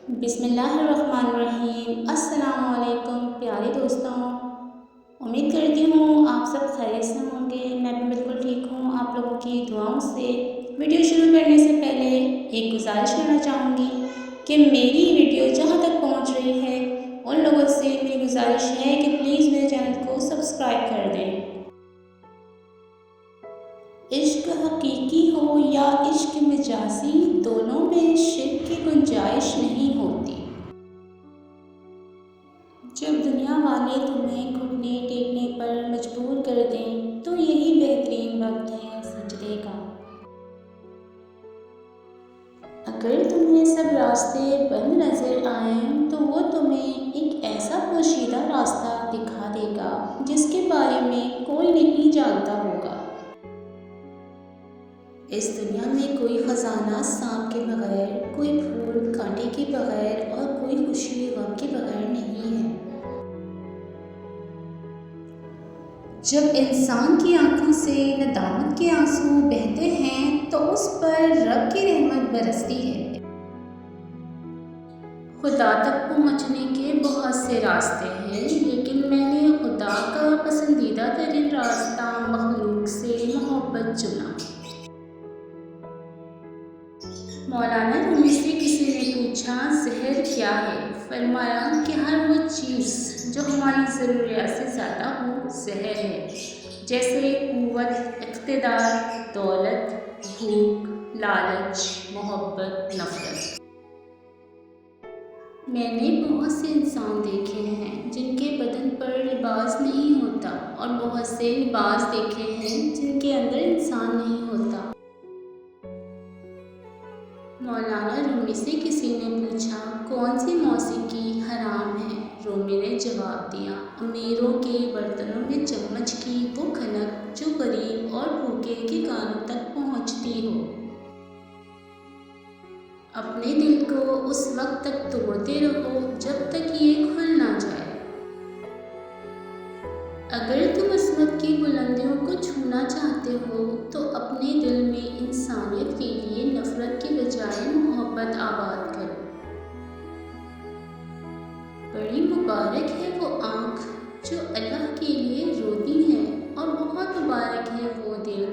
بسم اللہ الرحمن الرحیم۔ السلام علیکم پیارے دوستوں، امید کرتی ہوں آپ سب خیریت سے ہوں گے۔ میں بھی بالکل ٹھیک ہوں آپ لوگوں کی دعاؤں سے۔ ویڈیو شروع کرنے سے پہلے ایک گزارش کرنا چاہوں گی کہ میری ویڈیو جہاں تک پہنچ رہی ہے ان لوگوں سے میری گزارش ہے کہ پلیز میرے چینل کو سبسکرائب کر دیں۔ عشق حقیقی ہو یا عشق مجازی، دونوں میں شرک کی گنجائش نہیں ہوتی۔ جب دنیا والے تمہیں گھٹنے ٹیکنے پر مجبور کر دیں تو یہی بہترین وقت ہے سجدے کا۔ اگر تمہیں سب راستے بند نظر آئیں تو وہ تمہیں ایک ایسا پوشیدہ راستہ دکھا دے گا جس کے بارے میں کوئی نہیں جانتا ہوگا۔ اس دنیا میں کوئی خزانہ سانپ کے بغیر، کوئی پھول کانٹے کے بغیر اور کوئی خوشی غم کے بغیر نہیں ہے۔ جب انسان کی آنکھوں سے ندامت کے آنسو بہتے ہیں تو اس پر رب کی رحمت برستی ہے۔ خدا تک پہنچنے کے بہت سے راستے ہیں، لیکن میں نے خدا کا پسندیدہ ترین راستہ مخلوق سے محبت چنا۔ مولانا رومی سے کسی نے پوچھا زہر کیا ہے؟ فرمایا کہ ہر وہ چیز جو ہماری ضروریات سے زیادہ ہو زہر ہے، جیسے قوت، اقتدار، دولت، بھوک، لالچ، محبت، نفرت۔ میں نے بہت سے انسان دیکھے ہیں جن کے بدن پر لباس نہیں ہوتا اور بہت سے لباس دیکھے ہیں جن کے اندر انسان نہیں ہوتا۔ مولانا رومی سے کسی نے پوچھا کون سی موسیقی حرام ہے؟ رومی نے جواب دیا، امیروں کے برتنوں میں چمچ کی وہ کھنک جو غریب اور بھوکے کے کانوں تک پہنچتی ہو۔ اپنے دل کو اس وقت تک توڑتے رہو جب تک یہ کھل نہ جائے۔ اگر تم عصمت کی بلندیوں کو چھونا چاہتے ہو تو اپنے دل میں انسانیت کے لیے نفرت کی بجائے محبت آباد کرو۔ بڑی مبارک ہے وہ آنکھ جو اللہ کے لیے روتی ہے اور بہت مبارک ہے وہ دل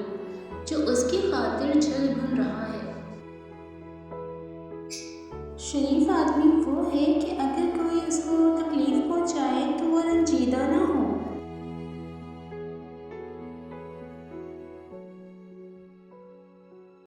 جو اس کی خاطر جل بھن رہا ہے۔ شریف آدمی وہ ہے کہ اگر کوئی اس کو تکلیف